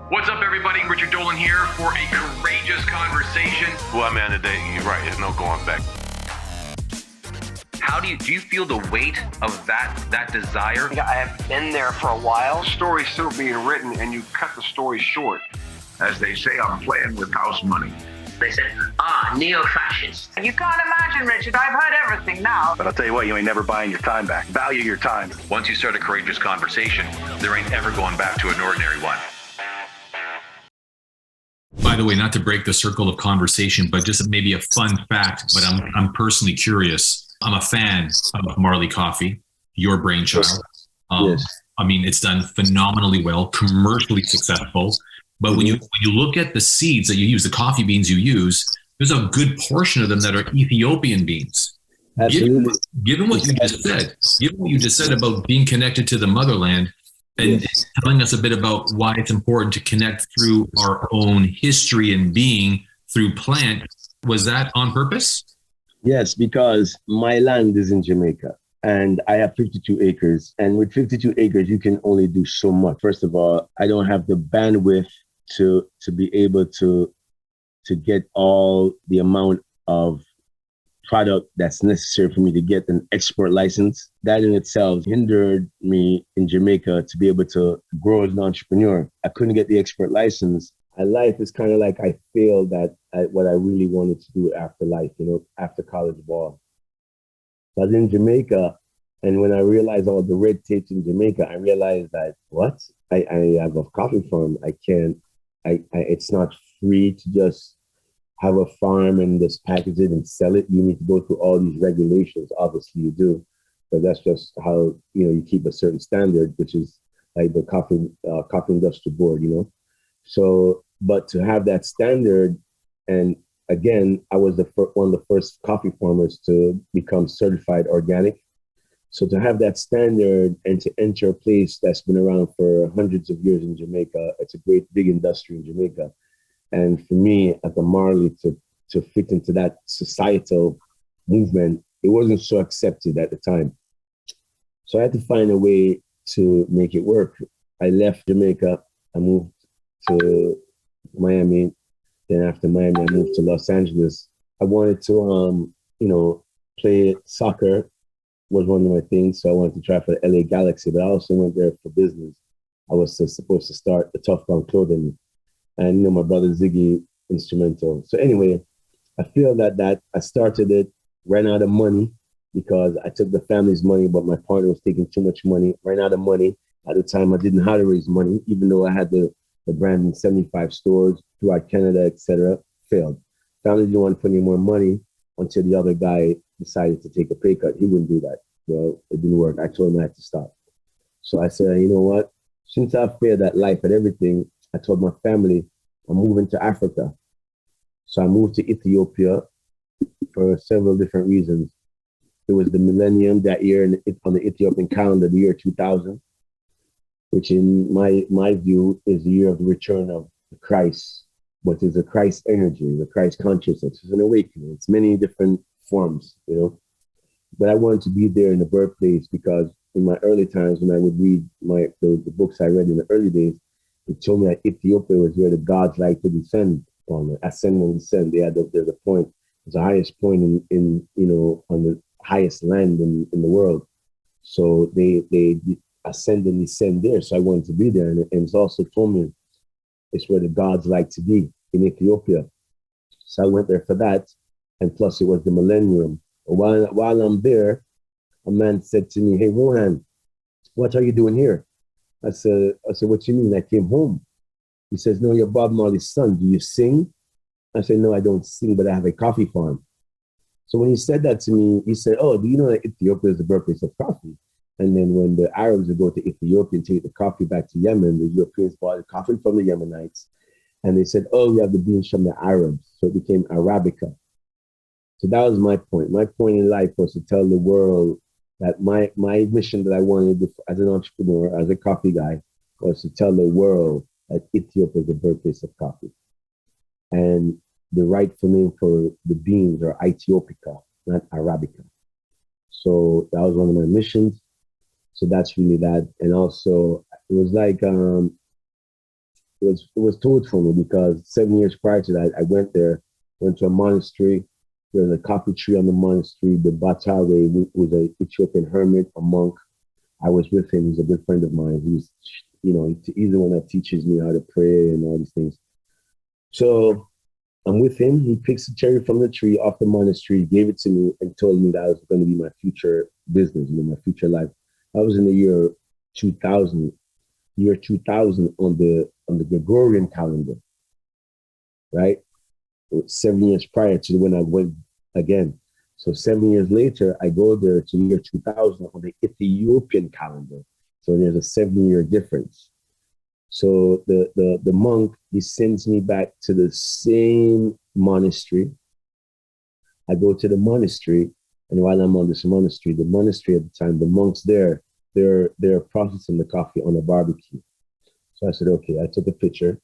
What's up, everybody? Richard Dolan here for a courageous conversation. Well, man, today you're right. There's no going back. How do you feel the weight of that desire? I have been there for a while. The story's still being written, and you cut the story short. As they say, I'm playing with house money. They said, neo-fascist. You can't imagine, Richard. I've heard everything now. But I'll tell you what, you ain't never buying your time back. Value your time. Once you start a courageous conversation, there ain't ever going back to an ordinary one. By the way, not to break the circle of conversation, but just maybe a fun fact, but I'm personally curious. I'm a fan of Marley Coffee, your brainchild. Yes. I mean, it's done phenomenally well, commercially successful. But when you look at the seeds that you use, the coffee beans you use, there's a good portion of them that are Ethiopian beans. Absolutely. Given what you just said about being connected to the motherland, and telling us a bit about why it's important to connect through our own history and being through plant, was that on purpose? Yes, because my land is in Jamaica and I have 52 acres. And with 52 acres, you can only do so much. First of all, I don't have the bandwidth to be able to get all the amount of product that's necessary for me to get an export license. That in itself hindered me in Jamaica to be able to grow as an entrepreneur. I couldn't get the export license. And life is kind of like I failed at what I really wanted to do after life, after college ball. So I was in Jamaica, and when I realized all the red tape in Jamaica, I realized that, what? I have a coffee farm. It's not free to just have a farm and just package it and sell it. You need to go through all these regulations. Obviously you do, but that's just how, you keep a certain standard, which is like the coffee industry board, So, but to have that standard, and again, I was one of the first coffee farmers to become certified organic. So to have that standard and to enter a place that's been around for hundreds of years in Jamaica, it's a great big industry in Jamaica. And for me, at the Marley, to fit into that societal movement, it wasn't so accepted at the time. So I had to find a way to make it work. I left Jamaica, I moved to Miami. Then after Miami, I moved to Los Angeles. I wanted to, play soccer was one of my things. So I wanted to try for the LA Galaxy, but I also went there for business. I was supposed to start the Tough Brown clothing. And, my brother Ziggy, instrumental. So anyway, I feel that I started it, ran out of money because I took the family's money, but my partner was taking too much money, ran out of money. At the time, I didn't know how to raise money, even though I had the brand in 75 stores throughout Canada, etc. Failed. Family didn't want to put any more money until the other guy decided to take a pay cut. He wouldn't do that. Well, it didn't work. I told him I had to stop. So I said, you know what? Since I failed at life and everything, I told my family, I'm moving to Africa. So I moved to Ethiopia for several different reasons. It was the millennium that year on the Ethiopian calendar, the year 2000, which in my view is the year of the return of Christ, but is a Christ energy, the Christ consciousness. It's an awakening. It's many different forms, But I wanted to be there in the birthplace because in my early times, when I would read the books I read in the early days, it told me that Ethiopia was where the gods like to descend on, ascend and descend. There's a point, it's the highest point in on the highest land in the world. So they ascend and descend there. So I wanted to be there. And it's also told me it's where the gods like to be, in Ethiopia. So I went there for that. And plus it was the millennium. While I'm there, a man said to me, "Hey, Rohan, what are you doing here?" I said, "What you mean? I came home." He says, "No, you're Bob Marley's son. Do you sing?" I said, "No, I don't sing, but I have a coffee farm." So when he said that to me, he said, "Oh, do you know that Ethiopia is the birthplace of coffee?" And then when the Arabs would go to Ethiopia and take the coffee back to Yemen, the Europeans bought the coffee from the Yemenites. And they said, "Oh, we have the beans from the Arabs." So it became Arabica. So that was my point. My point in life was to tell the world that my mission that I wanted as an entrepreneur, as a coffee guy, was to tell the world that Ethiopia is the birthplace of coffee. And the rightful name for the beans are Ethiopica, not Arabica. So that was one of my missions. So that's really that. And also, it was like was told for me because 7 years prior to that, I went to a monastery. There's a coffee tree on the monastery. The Batawe was an Ethiopian hermit, a monk. I was with him. He's a good friend of mine. He's the one that teaches me how to pray and all these things. So I'm with him. He picks a cherry from the tree off the monastery, gave it to me, and told me that was going to be my future business, my future life. I was in the year 2000 on the Gregorian calendar, right? 7 years prior to when I went again. So 7 years later, I go there to the year 2000 on the Ethiopian calendar. So there's a 7-year difference. So the monk, he sends me back to the same monastery. I go to the monastery, and while I'm on this monastery, the monastery at the time, the monks there, they're processing the coffee on a barbecue. So I said, okay, I took a picture.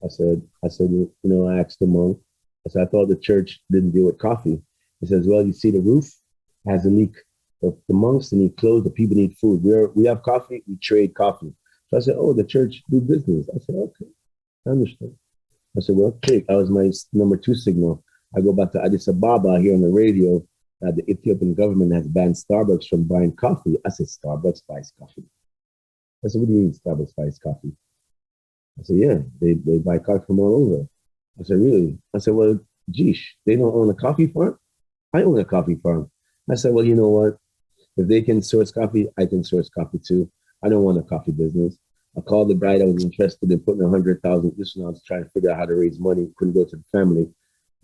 I said, I asked the monk, I said, I thought the church didn't deal with coffee. He says, well, you see the roof has a leak. The monks need clothes, the people need food. We have coffee, we trade coffee. So I said, oh, the church do business. I said, okay, I understand. I said, well, okay, that was my number 2 signal. I go back to Addis Ababa, here on the radio that the Ethiopian government has banned Starbucks from buying coffee. I said, Starbucks buys coffee. I said, what do you mean Starbucks buys coffee? I said, yeah, they buy coffee from all over. I said, really? I said, well, geesh, they don't own a coffee farm? I own a coffee farm. I said, well, you know what? If they can source coffee, I can source coffee too. I don't want a coffee business. I called the guy that was interested in putting 100,000. This one I was trying to figure out how to raise money. Couldn't go to the family.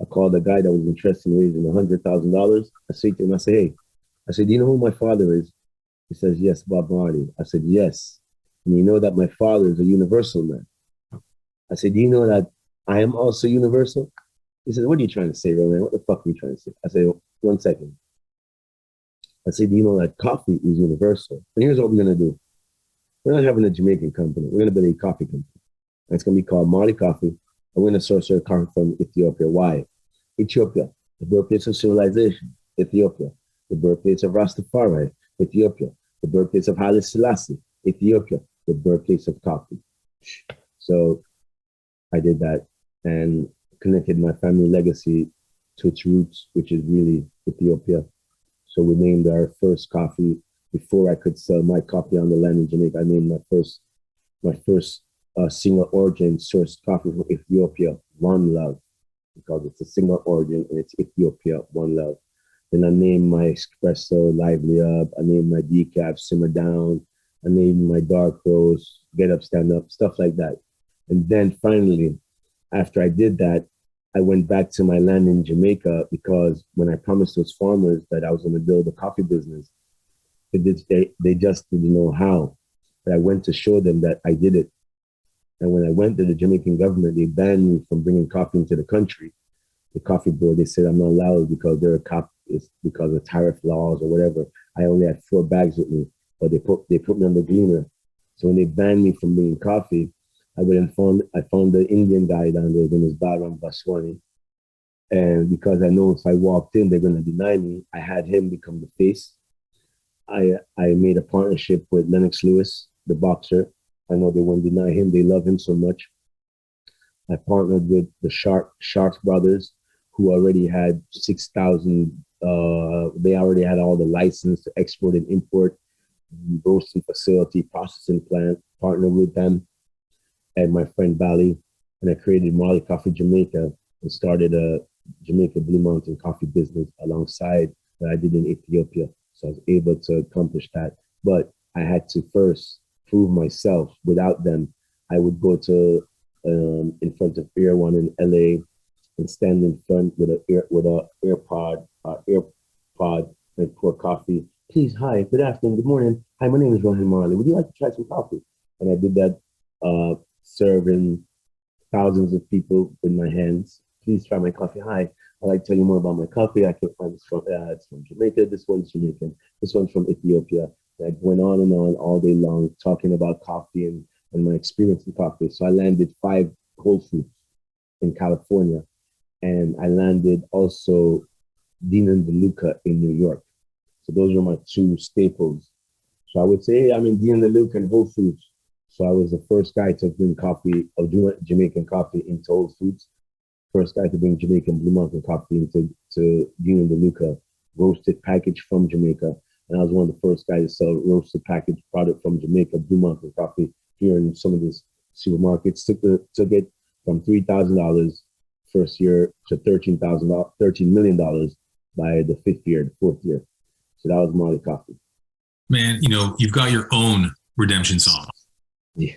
I called the guy that was interested in raising $100,000. I said to him, I said, hey, I said, do you know who my father is? He says, yes, Bob Marley. I said, yes. And you know that my father is a universal man. I said, do you know that I am also universal? He said, what are you trying to say, Rohan? What the fuck are you trying to say? I said, 1 second. I said, do you know that coffee is universal? And here's what we're going to do. We're not having a Jamaican company. We're going to build a coffee company. And it's going to be called Marley Coffee. And we're going to source our coffee from Ethiopia. Why? Ethiopia, the birthplace of civilization. Ethiopia, the birthplace of Rastafari. Ethiopia, the birthplace of Haile Selassie. Ethiopia, the birthplace of coffee. So I did that and connected my family legacy to its roots, which is really Ethiopia. So we named our first coffee before I could sell my coffee on the land in Jamaica. I named my first single origin sourced coffee from Ethiopia, One Love, because it's a single origin and it's Ethiopia, One Love. Then I named my espresso Lively Up. I named my decaf Simmer Down. I named my dark roast Get Up, Stand Up, stuff like that. And then finally, after I did that, I went back to my land in Jamaica because when I promised those farmers that I was going to build a coffee business, they just didn't know how. But I went to show them that I did it. And when I went to the Jamaican government, they banned me from bringing coffee into the country. The coffee board, they said I'm not allowed because it's because of tariff laws or whatever. I only had 4 bags with me, but they put me on the gleaner. So when they banned me from bringing coffee, I found the Indian guy down there. His name is Bron Baswani. And because I know if I walked in, they're going to deny me, I had him become the face. I made a partnership with Lennox Lewis, the boxer. I know they won't deny him. They love him so much. I partnered with the Sharks brothers, who already had 6,000. They already had all the license to export and import, roasting facility, processing plant. Partnered with them and my friend Bali, and I created Marley Coffee Jamaica and started a Jamaica Blue Mountain coffee business alongside what I did in Ethiopia. So I was able to accomplish that. But I had to first prove myself. Without them, I would go to in front of Air One in LA and stand in front with a AirPod and pour coffee. Please, hi, good afternoon, good morning. Hi, my name is Rohan Marley. Would you like to try some coffee? And I did that, serving thousands of people with my hands. Please try my coffee. Hi, I'd like to tell you more about my coffee. I can find this from, it's from Jamaica. This one's Jamaican. This one's from Ethiopia. And I went on and on all day long talking about coffee and my experience in coffee. So I landed 5 Whole Foods in California. And I landed also Dean and DeLuca in New York. So those are my 2 staples. So I would say, hey, I'm in Dean and DeLuca and Whole Foods. So I was the first guy to bring coffee, or Jamaican coffee into Whole Foods. First guy to bring Jamaican Blue Mountain coffee into Union DeLuca, roasted package from Jamaica. And I was one of the first guys to sell roasted packaged product from Jamaica, Blue Mountain coffee, here in some of these supermarkets. Took it from $3,000 first year to $13 million by the fourth year. So that was Marley Coffee. Man, you've got your own redemption song. Yeah.